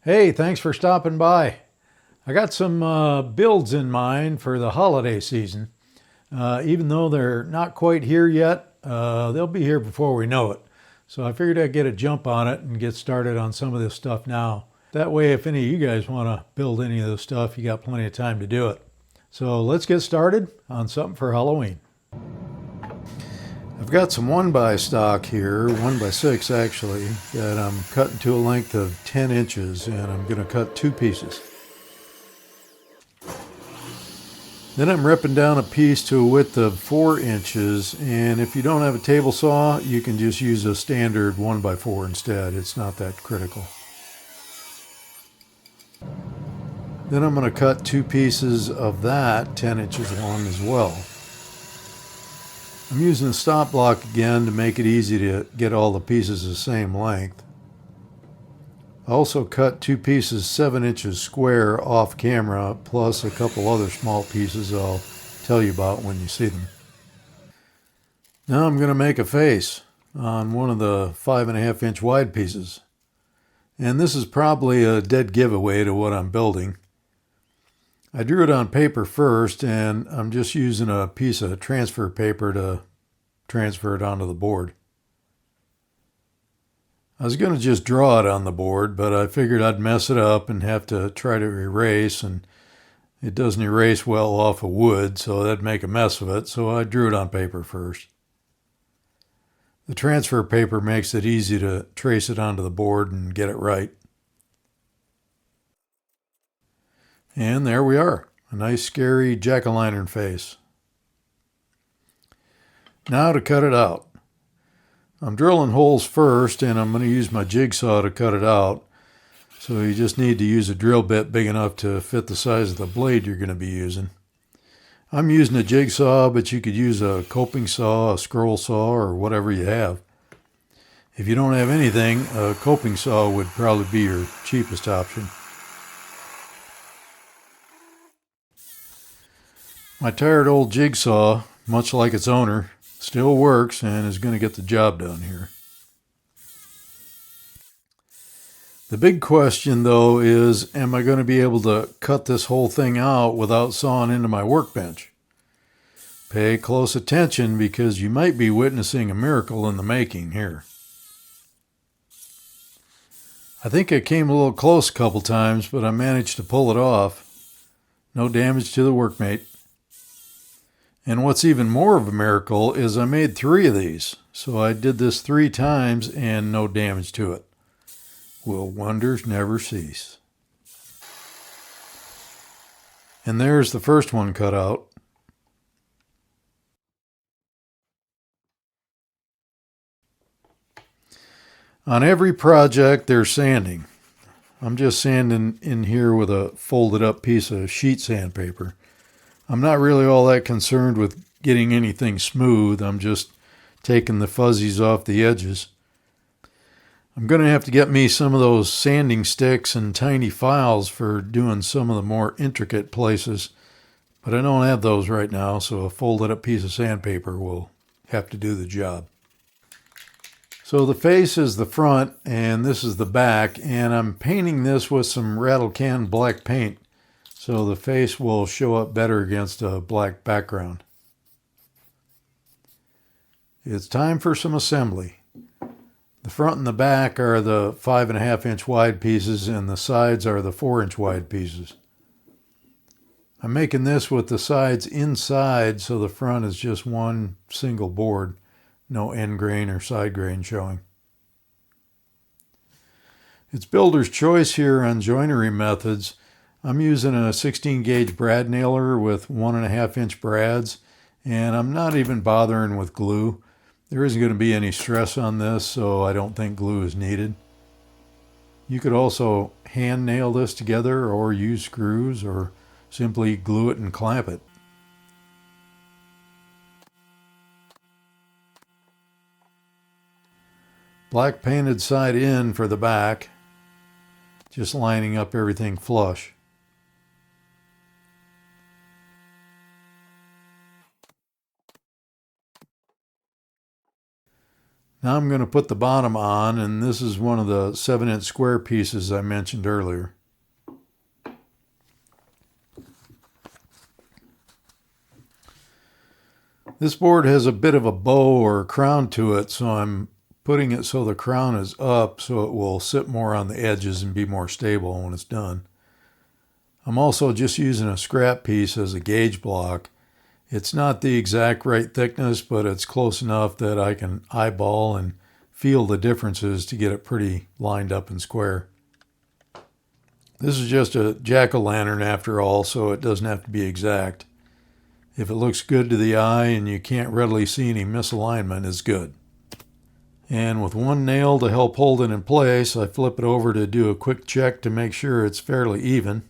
Hey, thanks for stopping by. I got some builds in mind for the holiday season. Even though they're not quite here yet, they'll be here before we know it. So I figured I'd get a jump on it and get started on some of this stuff now. That way, if any of you guys want to build any of this stuff, you got plenty of time to do it. So let's get started on something for Halloween. I've got some 1x stock here, 1x6 actually, that I'm cutting to a length of 10 inches, and I'm going to cut two pieces. Then I'm ripping down a piece to a width of 4 inches, and if you don't have a table saw, you can just use a standard 1x4 instead. It's not that critical. Then I'm going to cut two pieces of that 10 inches long as well. I'm using a stop block again to make it easy to get all the pieces the same length. I also cut two pieces 7 inches square off camera, plus a couple other small pieces I'll tell you about when you see them. Now I'm going to make a face on one of the 5.5 inch wide pieces. And this is probably a dead giveaway to what I'm building. I drew it on paper first, and I'm just using a piece of transfer paper to transfer it onto the board. I was going to just draw it on the board, but I figured I'd mess it up and have to try to erase, and it doesn't erase well off of wood, so that'd make a mess of it, so I drew it on paper first. The transfer paper makes it easy to trace it onto the board and get it right. And there we are, a nice scary jack-o'-lantern face. Now to cut it out. I'm drilling holes first, and I'm going to use my jigsaw to cut it out. So you just need to use a drill bit big enough to fit the size of the blade you're going to be using. I'm using a jigsaw, but you could use a coping saw, a scroll saw, or whatever you have. If you don't have anything, a coping saw would probably be your cheapest option. My tired old jigsaw, much like its owner, still works and is going to get the job done here. The big question, though, is am I going to be able to cut this whole thing out without sawing into my workbench? Pay close attention because you might be witnessing a miracle in the making here. I think I came a little close a couple times, but I managed to pull it off. No damage to the workmate. And what's even more of a miracle is I made 3 of these. So I did this 3 times and no damage to it. Will wonders never cease? And there's the first one cut out. On every project, there's sanding. I'm just sanding in here with a folded up piece of sheet sandpaper. I'm not really all that concerned with getting anything smooth. I'm just taking the fuzzies off the edges. I'm going to have to get me some of those sanding sticks and tiny files for doing some of the more intricate places, but I don't have those right now, so a folded up piece of sandpaper will have to do the job. So the face is the front and this is the back, and I'm painting this with some rattle can black paint so the face will show up better against a black background. It's time for some assembly. The front and the back are the 5.5 inch wide pieces, and the sides are the 4 inch wide pieces. I'm making this with the sides inside, so the front is just one single board, no end grain or side grain showing. It's builder's choice here on joinery methods. I'm using a 16 gauge brad nailer with 1.5 inch brads, and I'm not even bothering with glue. There isn't going to be any stress on this, so I don't think glue is needed. You could also hand nail this together or use screws or simply glue it and clamp it. Black painted side in for the back, just lining up everything flush. Now I'm going to put the bottom on, and this is one of the 7-inch square pieces I mentioned earlier. This board has a bit of a bow or crown to it, so I'm putting it so the crown is up so it will sit more on the edges and be more stable when it's done. I'm also just using a scrap piece as a gauge block. It's not the exact right thickness, but it's close enough that I can eyeball and feel the differences to get it pretty lined up and square. This is just a jack-o'-lantern after all, so it doesn't have to be exact. If it looks good to the eye and you can't readily see any misalignment, it's good. And with one nail to help hold it in place, I flip it over to do a quick check to make sure it's fairly even.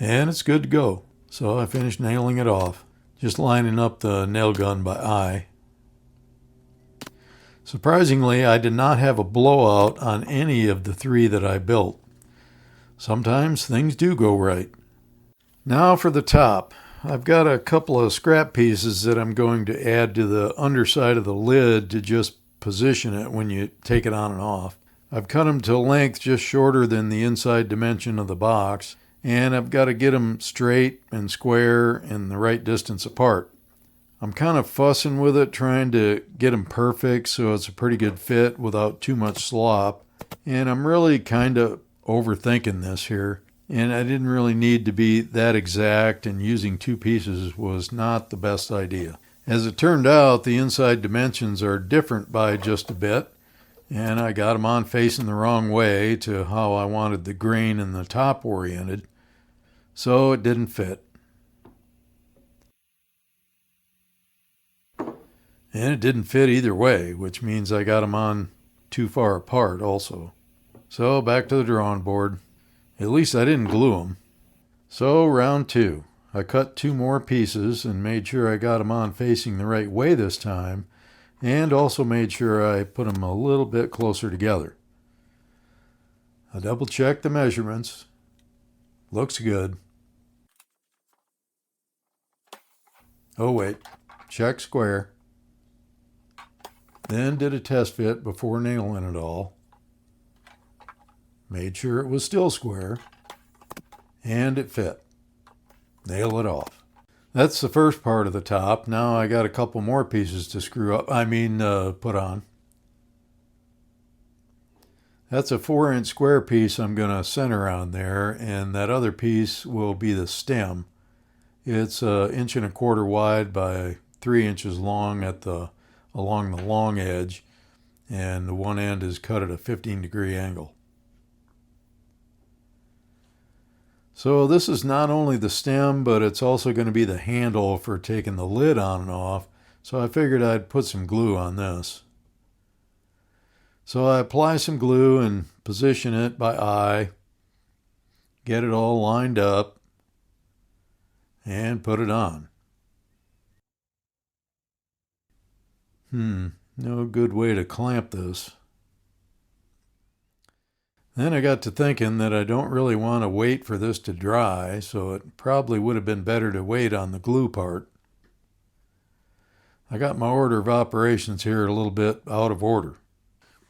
And it's good to go. So I finished nailing it off, just lining up the nail gun by eye. Surprisingly, I did not have a blowout on any of the 3 that I built. Sometimes things do go right. Now for the top. I've got a couple of scrap pieces that I'm going to add to the underside of the lid to just position it when you take it on and off. I've cut them to a length just shorter than the inside dimension of the box, and I've got to get them straight and square and the right distance apart. I'm kind of fussing with it, trying to get them perfect so it's a pretty good fit without too much slop, and I'm really kind of overthinking this here. And I didn't really need to be that exact, and using 2 pieces was not the best idea. As it turned out, the inside dimensions are different by just a bit, and I got them on facing the wrong way to how I wanted the grain and the top oriented, so it didn't fit. And it didn't fit either way, which means I got them on too far apart also. So back to the drawing board. At least I didn't glue them. So round 2. I cut 2 more pieces and made sure I got them on facing the right way this time, and also made sure I put them a little bit closer together. I double checked the measurements. Looks good. Oh wait, check square. Then did a test fit before nailing it all. Made sure it was still square, and it fit. Nail it off. That's the first part of the top. Now I got a couple more pieces to put on. That's a 4-inch square piece I'm going to center on there, and that other piece will be the stem. It's 1.25 inches wide by 3 inches long along the long edge, and the one end is cut at a 15-degree angle. So this is not only the stem, but it's also going to be the handle for taking the lid on and off, so I figured I'd put some glue on this. So I apply some glue and position it by eye, get it all lined up, and put it on. No good way to clamp this. Then I got to thinking that I don't really want to wait for this to dry, so it probably would have been better to wait on the glue part. I got my order of operations here a little bit out of order,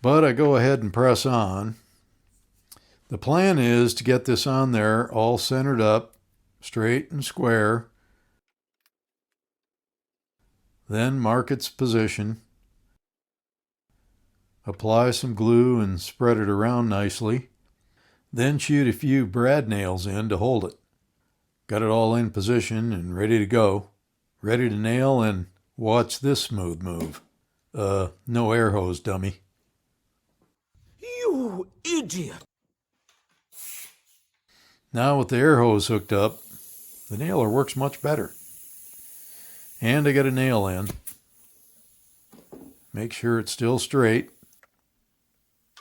but I go ahead and press on. The plan is to get this on there all centered up, straight and square, then mark its position, apply some glue and spread it around nicely, then shoot a few brad nails in to hold it. Got it all in position and ready to go. Ready to nail, and watch this smooth move. No air hose, dummy. You idiot! Now with the air hose hooked up, the nailer works much better. And I got a nail in. Make sure it's still straight,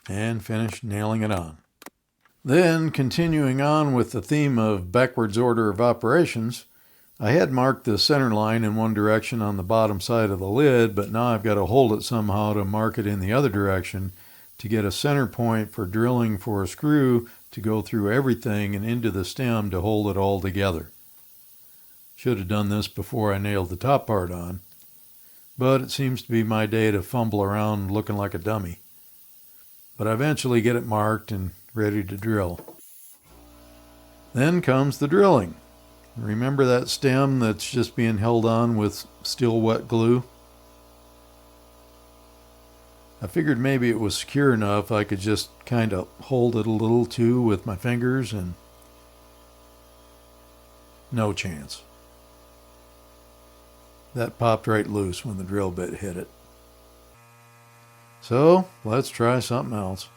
and finish nailing it on. Then, continuing on with the theme of backwards order of operations, I had marked the center line in one direction on the bottom side of the lid, but now I've got to hold it somehow to mark it in the other direction to get a center point for drilling for a screw to go through everything and into the stem to hold it all together. Should have done this before I nailed the top part on. but it seems to be my day to fumble around looking like a dummy. But I eventually get it marked and ready to drill. Then comes the drilling. Remember that stem that's just being held on with still wet glue? I figured maybe it was secure enough I could just kind of hold it a little too with my fingers, and no chance. That popped right loose when the drill bit hit it. So let's try something else.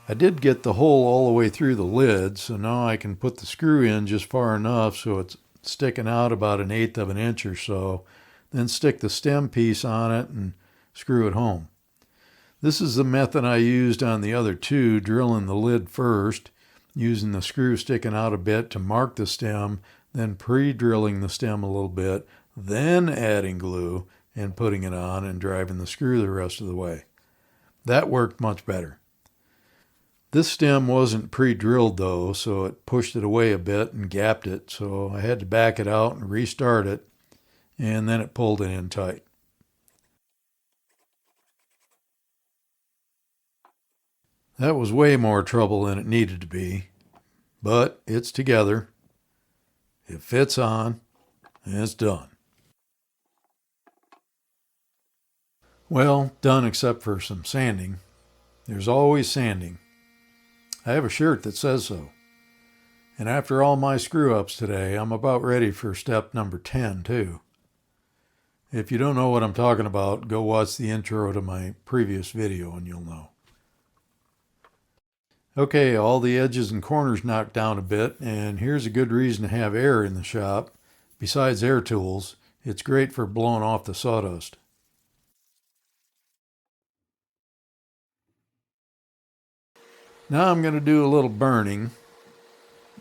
I did get the hole all the way through the lid, so now I can put the screw in just far enough so it's sticking out about 1/8 of an inch or so, then stick the stem piece on it and screw it home. This is the method I used on the other two, drilling the lid first, using the screw sticking out a bit to mark the stem, then pre-drilling the stem a little bit, then adding glue and putting it on and driving the screw the rest of the way. That worked much better. This stem wasn't pre-drilled though, so it pushed it away a bit and gapped it, so I had to back it out and restart it, and then it pulled it in tight. That was way more trouble than it needed to be, but it's together, it fits on, and it's done. Well, done except for some sanding. There's always sanding. I have a shirt that says so. And after all my screw-ups today, I'm about ready for step number 10 too. If you don't know what I'm talking about, go watch the intro to my previous video and you'll know. Okay, all the edges and corners knocked down a bit, and here's a good reason to have air in the shop. Besides air tools, it's great for blowing off the sawdust. Now I'm going to do a little burning.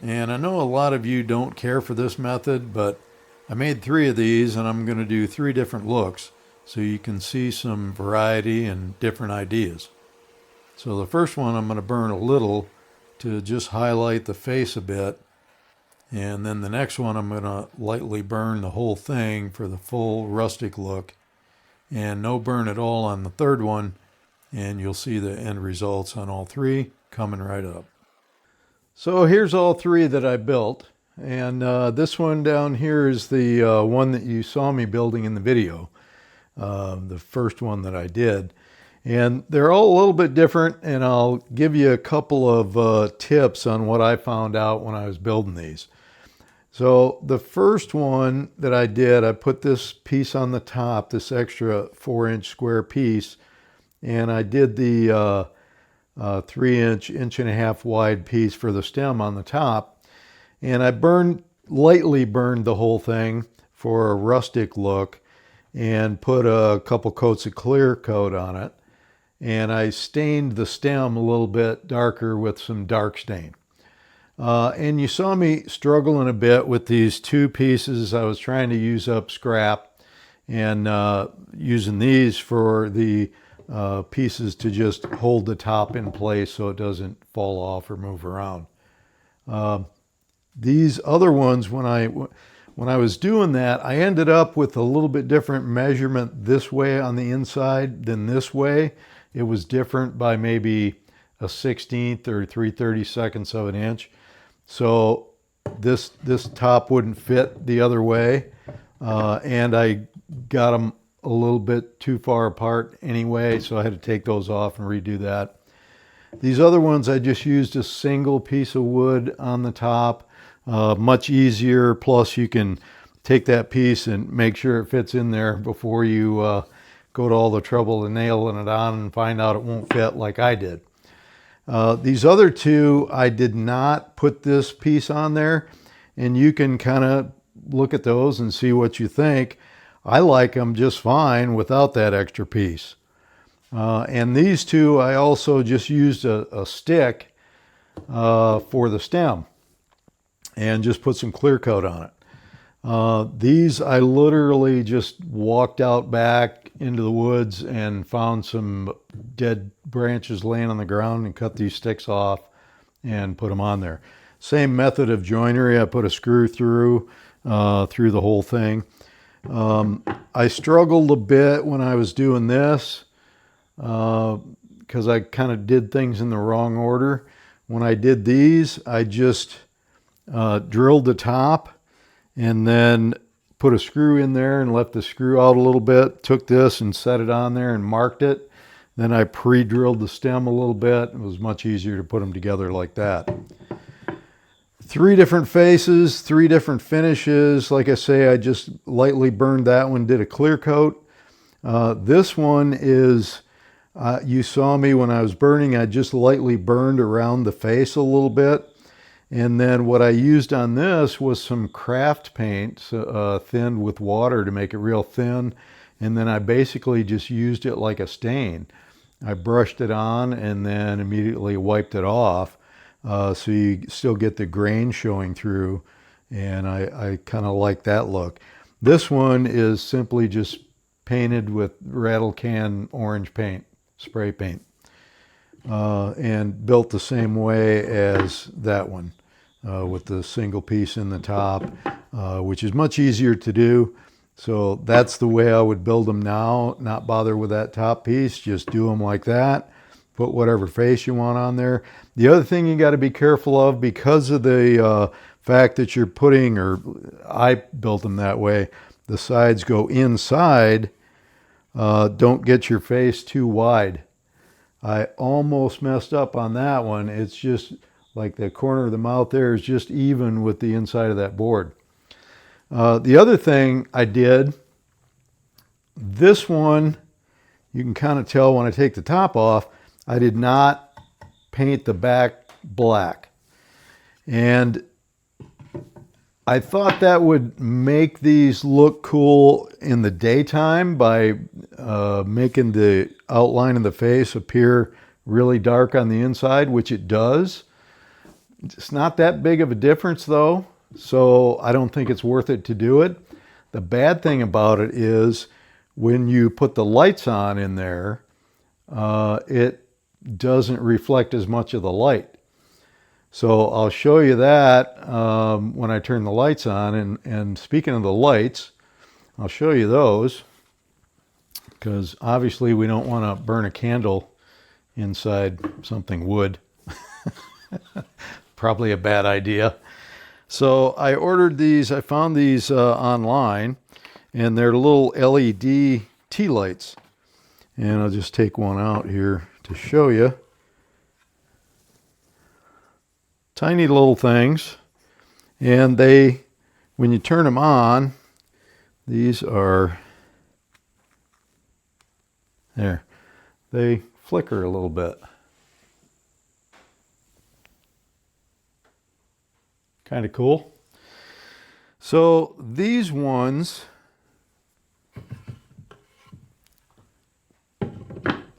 And I know a lot of you don't care for this method, but I made 3 of these and I'm going to do 3 different looks so you can see some variety and different ideas. So the first one I'm going to burn a little to just highlight the face a bit. And then the next one I'm going to lightly burn the whole thing for the full rustic look. And no burn at all on the third one. And you'll see the end results on all 3 coming right up. So here's all 3 that I built, and this one down here is the one that you saw me building in the video, the first one that I did. And they're all a little bit different, and I'll give you a couple of tips on what I found out when I was building these. So the first one that I did, I put this piece on the top, this extra 4-inch square piece, and I did the 3-inch, 1.5-inch wide piece for the stem on the top. And I lightly burned the whole thing for a rustic look and put a couple coats of clear coat on it. And I stained the stem a little bit darker with some dark stain. And you saw me struggling a bit with these 2 pieces. I was trying to use up scrap and using these for the pieces to just hold the top in place so it doesn't fall off or move around. These other ones, when I was doing that, I ended up with a little bit different measurement this way on the inside than this way. It was different by maybe a 1/16 or 3/32 of an inch. So this top wouldn't fit the other way, and I got them a little bit too far apart anyway, so I had to take those off and redo that. These other ones, I just used a single piece of wood on the top, much easier. Plus you can take that piece and make sure it fits in there before you go to all the trouble of nailing it on and find out it won't fit like I did. These other 2, I did not put this piece on there, and you can kind of look at those and see what you think. I like them just fine without that extra piece. And these 2, I also just used a stick for the stem and just put some clear coat on it. These I literally just walked out back into the woods and found some dead branches laying on the ground and cut these sticks off and put them on there. Same method of joinery. I put a screw through through the whole thing. I struggled a bit when I was doing this because I kind of did things in the wrong order. When I did these, I just drilled the top and then put a screw in there and left the screw out a little bit, took this and set it on there and marked it. Then I pre-drilled the stem a little bit. It was much easier to put them together like that. 3 different faces, 3 different finishes. Like I say, I just lightly burned that one, did a clear coat. This one is, you saw me when I was burning, I just lightly burned around the face a little bit. And then what I used on this was some craft paint, thinned with water to make it real thin. And then I basically just used it like a stain. I brushed it on and then immediately wiped it off. So you still get the grain showing through. And I kind of like that look. This one is simply just painted with rattle can orange paint, spray paint. And built the same way as that one, with the single piece in the top, which is much easier to do. So that's the way I would build them now, not bother with that top piece, just do them like that. Put whatever face you want on there. The other thing you got to be careful of, because of the fact that you're putting, or I built them that way, the sides go inside, don't get your face too wide. I almost messed up on that one. It's just like the corner of the mouth there is just even with the inside of that board. The other thing I did, this one, you can kind of tell when I take the top off, I did not paint the back black. And I thought that would make these look cool in the daytime by making the outline of the face appear really dark on the inside, which it does. It's not that big of a difference though, so I don't think it's worth it to do it. The bad thing about it is when you put the lights on in there, it doesn't reflect as much of the light. So I'll show you that when I turn the lights on. And speaking of the lights, I'll show you those, because obviously we don't want to burn a candle inside something wood. Probably a bad idea. So I ordered these, I found these online, and they're little LED tea lights. And I'll just take one out here to show you. Tiny little things, and they, when you turn them on, these are, there, they flicker a little bit. Kind of cool. So these ones,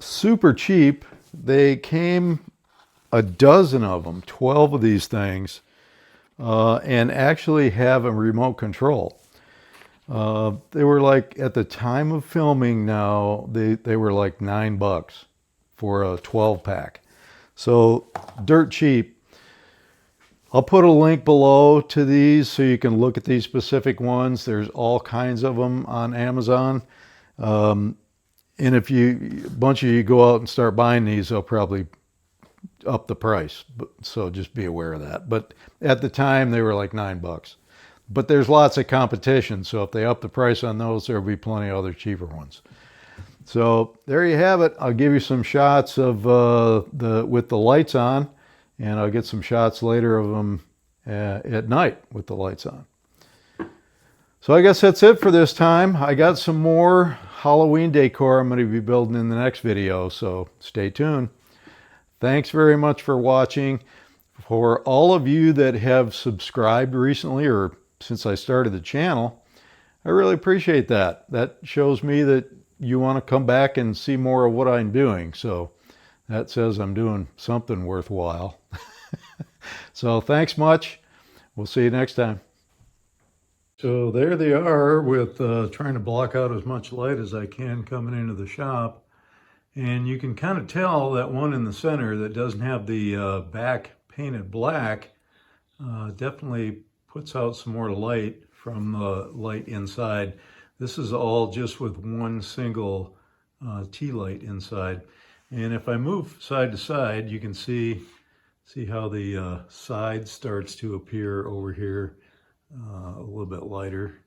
super cheap. They came a dozen of them, 12 of these things, and actually have a remote control. They were like, at the time of filming now, they were like $9 for a 12 pack. So dirt cheap. I'll put a link below to these so you can look at these specific ones. There's all kinds of them on Amazon. And if a bunch of you go out and start buying these, they'll probably up the price. So just be aware of that. But at the time, they were like $9. But there's lots of competition. So if they up the price on those, there'll be plenty of other cheaper ones. So there you have it. I'll give you some shots of with the lights on. And I'll get some shots later of them at night with the lights on. So I guess that's it for this time. I got some more Halloween decor I'm going to be building in the next video, so stay tuned. Thanks very much for watching. For all of you that have subscribed recently or since I started the channel, I really appreciate that. That shows me that you want to come back and see more of what I'm doing. So that says I'm doing something worthwhile. So thanks much. We'll see you next time. So there they are with trying to block out as much light as I can coming into the shop. And you can kind of tell that one in the center that doesn't have the back painted black definitely puts out some more light from the light inside. This is all just with one single tea light inside. And if I move side to side, you can see how the side starts to appear over here a little bit lighter.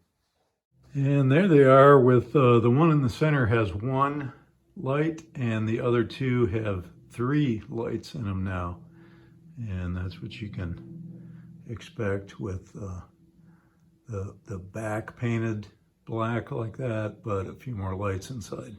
And there they are with the one in the center has one light and the other two have 3 lights in them now. And that's what you can expect with the back painted black like that, but a few more lights inside.